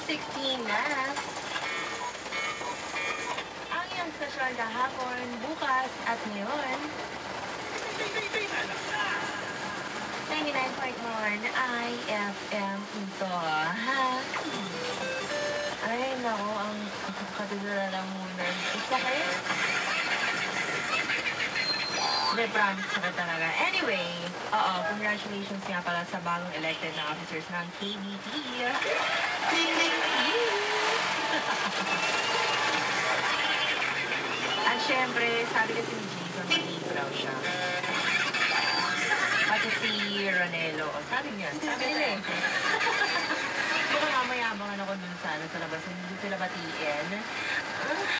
12:16 na. Ang iyong stasyon kahapon, bukas at ngayon. 99.1 IFM ito, ha? Ay, naku, ang katulala lang muna. Isa kayo? Hindi, promise ka talaga. Anyway, congratulations nga pala sa bagong elected na officers ng KBT. At syempre, sabi kasi ni Jason, maliit raw siya. Pati si Ronelo, sabi nila eh. Baka mayabangan ako dun sa labas, hindi sila batiin.